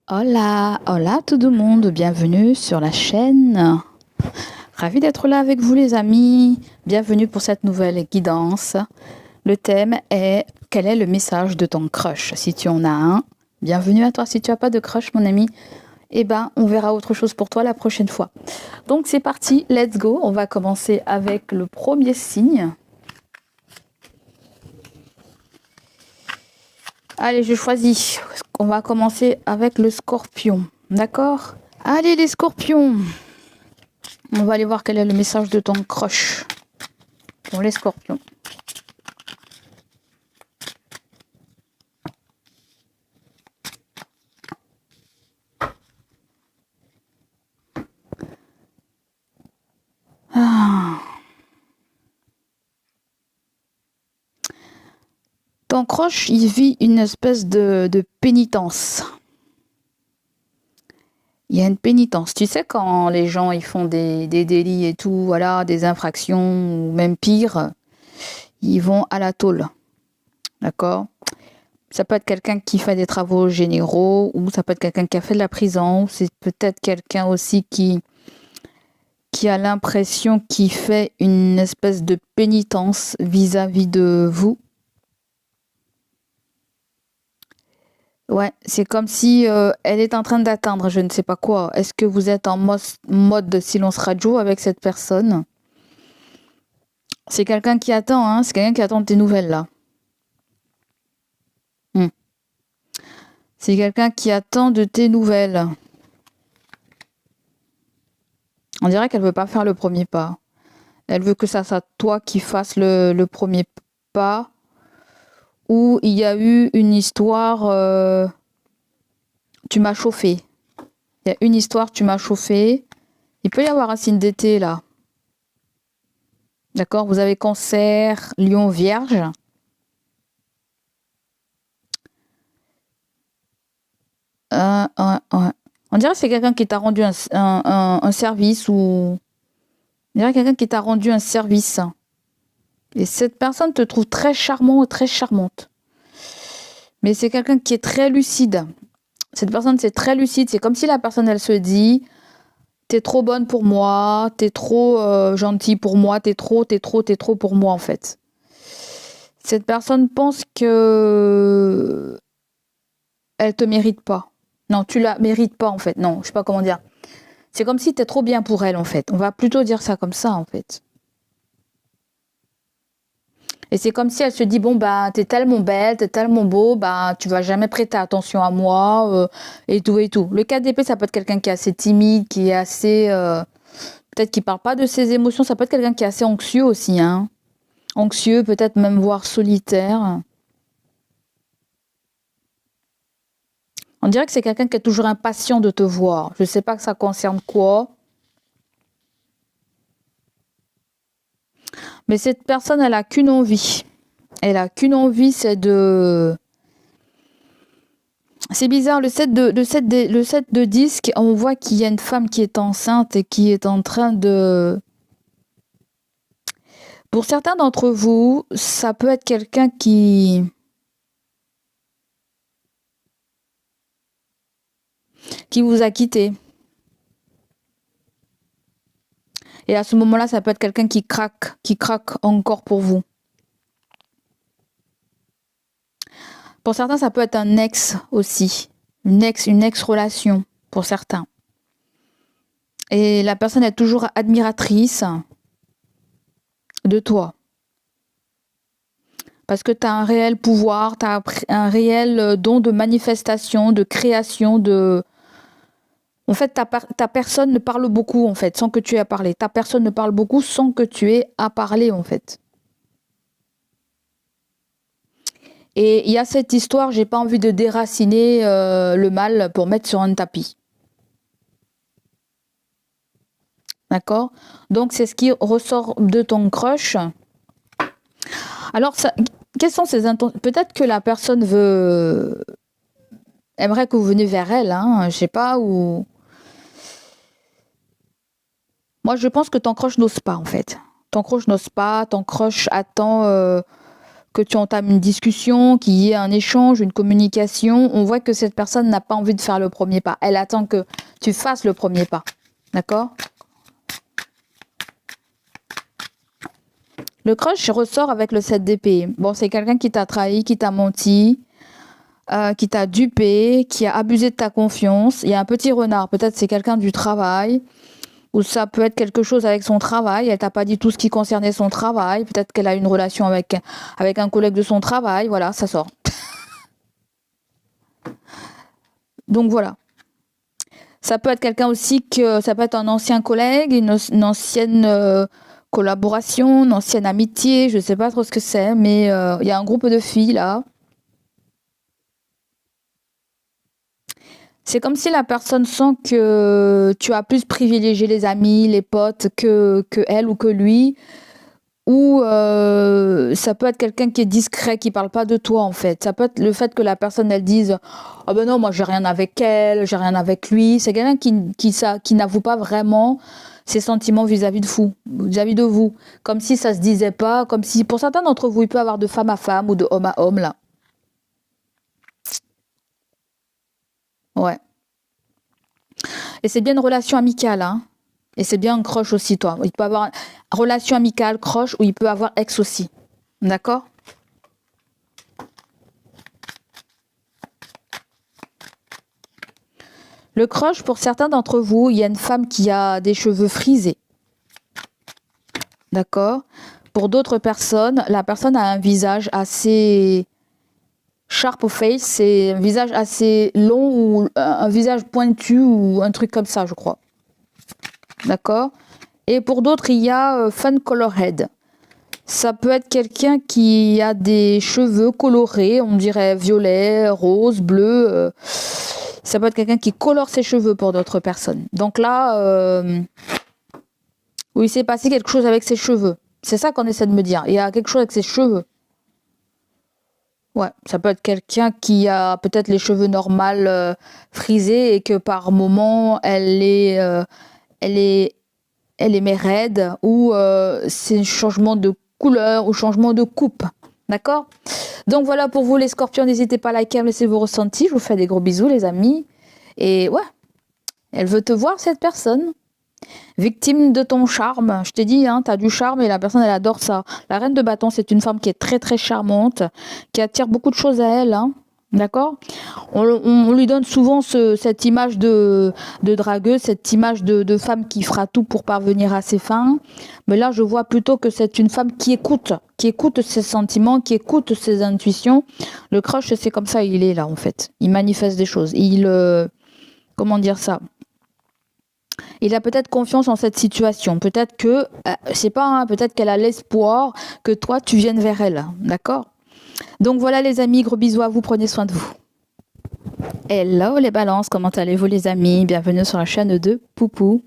Hola, hola tout le monde, bienvenue sur la chaîne. Ravi d'être là avec vous les amis. Bienvenue pour cette nouvelle guidance. Le thème est quel est le message de ton crush? Si tu en as un, bienvenue à toi. Si tu n'as pas de crush mon ami, eh ben on verra autre chose pour toi la prochaine fois. Donc c'est parti, let's go. On va commencer avec le premier signe. Allez, je choisis. On va commencer avec le scorpion. D'accord? Allez les scorpions. On va aller voir quel est le message de ton crush pour les scorpions. Ton crush, il vit une espèce de pénitence. Il y a une pénitence. Tu sais, quand les gens ils font des délits et tout, voilà, des infractions, ou même pire, ils vont à la tôle. D'accord? Ça peut être quelqu'un qui fait des travaux généraux, ou ça peut être quelqu'un qui a fait de la prison, ou c'est peut-être quelqu'un aussi qui a l'impression qu'il fait une espèce de pénitence vis-à-vis de vous. Ouais, c'est comme si elle est en train d'atteindre je ne sais pas quoi. Est-ce que vous êtes en mode de silence radio avec cette personne? C'est quelqu'un qui attend, hein? C'est quelqu'un qui attend tes nouvelles là. Hmm. C'est quelqu'un qui attend de tes nouvelles. On dirait qu'elle veut pas faire le premier pas. Elle veut que ça soit toi qui fasses le premier pas. Ou il y a eu une histoire, tu m'as chauffé. Il y a une histoire, tu m'as chauffé. Il peut y avoir un signe d'été là. D'accord? Vous avez Cancer, Lion, Vierge. On dirait que c'est quelqu'un qui t'a rendu un service ou... On dirait quelqu'un qui t'a rendu un service. Et cette personne te trouve très charmant et très charmante. Mais c'est quelqu'un qui est très lucide. Cette personne, c'est très lucide. C'est comme si la personne, elle se dit... T'es trop bonne pour moi, t'es trop gentil pour moi, t'es trop pour moi en fait. Cette personne pense que elle te mérite pas. Non, tu la mérites pas en fait. Non, je sais pas comment dire. C'est comme si t'es trop bien pour elle en fait. On va plutôt dire ça comme ça en fait. Et c'est comme si elle se dit bon bah t'es tellement belle, t'es tellement beau, bah tu vas jamais prêter attention à moi et tout et tout. Le 4 d'épée, ça peut être quelqu'un qui est assez timide, qui est assez peut-être qui parle pas de ses émotions. Ça peut être quelqu'un qui est assez anxieux aussi, hein. Anxieux, peut-être même voire solitaire. On dirait que c'est quelqu'un qui est toujours impatient de te voir. Je sais pas que ça concerne quoi. Mais cette personne, elle a qu'une envie. Elle a qu'une envie, c'est de... C'est bizarre, le 7 de disque, on voit qu'il y a une femme qui est enceinte et qui est en train de... Pour certains d'entre vous, ça peut être quelqu'un qui vous a quitté. Et à ce moment-là, ça peut être quelqu'un qui craque encore pour vous. Pour certains, ça peut être un ex aussi. Une ex-relation pour certains. Et la personne est toujours admiratrice de toi. Parce que tu as un réel pouvoir, tu as un réel don de manifestation, de création, de... En fait, ta personne ne parle beaucoup, en fait, sans que tu aies à parler. Ta personne ne parle beaucoup sans que tu aies à parler, en fait. Et il y a cette histoire, j'ai pas envie de déraciner le mal pour mettre sur un tapis. D'accord? Donc, c'est ce qui ressort de ton crush. Alors, quelles sont ses intentions? Peut-être que la personne aimerait que vous veniez vers elle, hein, je sais pas, ou... Moi, je pense que ton crush n'ose pas, en fait. Ton crush n'ose pas, ton crush attend que tu entames une discussion, qu'il y ait un échange, une communication, on voit que cette personne n'a pas envie de faire le premier pas. Elle attend que tu fasses le premier pas. D'accord? Le crush ressort avec le 7 d'épée. Bon, c'est quelqu'un qui t'a trahi, qui t'a menti, qui t'a dupé, qui a abusé de ta confiance. Il y a un petit renard. Peut-être c'est quelqu'un du travail. Ou ça peut être quelque chose avec son travail, elle t'a pas dit tout ce qui concernait son travail, peut-être qu'elle a une relation avec un collègue de son travail, voilà, ça sort. Donc voilà. Ça peut être quelqu'un aussi ça peut être un ancien collègue, une ancienne collaboration, une ancienne amitié, je sais pas trop ce que c'est, mais il y a un groupe de filles là. C'est comme si la personne sent que tu as plus privilégié les amis, les potes que elle ou que lui. Ou ça peut être quelqu'un qui est discret, qui parle pas de toi en fait. Ça peut être le fait que la personne elle dise ah ben non moi j'ai rien avec elle, j'ai rien avec lui. C'est quelqu'un qui n'avoue pas vraiment ses sentiments vis-à-vis de vous. Comme si ça se disait pas, comme si pour certains d'entre vous il peut y avoir de femme à femme ou de homme à homme là. Ouais. Et c'est bien une relation amicale, hein. Et c'est bien un crush aussi, toi. Il peut avoir une relation amicale, crush, ou il peut avoir ex aussi. D'accord? Le crush, pour certains d'entre vous, il y a une femme qui a des cheveux frisés. D'accord? Pour d'autres personnes, la personne a un visage assez sharp face, c'est un visage assez long ou un visage pointu ou un truc comme ça, je crois. D'accord? Et pour d'autres, il y a Fun Color Head. Ça peut être quelqu'un qui a des cheveux colorés, on dirait violet, rose, bleu. Ça peut être quelqu'un qui colore ses cheveux pour d'autres personnes. Donc là, où il s'est passé quelque chose avec ses cheveux. C'est ça qu'on essaie de me dire. Il y a quelque chose avec ses cheveux. Ouais, ça peut être quelqu'un qui a peut-être les cheveux normaux frisés et que par moment elle est mais raide ou c'est un changement de couleur ou changement de coupe. D'accord? Donc voilà pour vous les scorpions, n'hésitez pas à liker, à me laisser vos ressentis. Je vous fais des gros bisous les amis. Et ouais, elle veut te voir cette personne. Victime de ton charme. Je t'ai dit, hein, t'as du charme et la personne elle adore ça. La reine de bâton, c'est une femme qui est très très charmante, qui attire beaucoup de choses à elle, hein. D'accord? On lui donne souvent cette image de dragueuse, cette image de femme qui fera tout pour parvenir à ses fins. Mais là, je vois plutôt que c'est une femme qui écoute ses sentiments, qui écoute ses intuitions. Le crush, c'est comme ça, il est là, en fait. Il manifeste des choses. Comment dire ça? Il a peut-être confiance en cette situation. Peut-être que, c'est pas, hein, peut-être qu'elle a l'espoir que toi, tu viennes vers elle. D'accord? Donc voilà les amis, gros bisous à vous, prenez soin de vous. Hello les balances, comment allez-vous les amis? Bienvenue sur la chaîne de Poupou.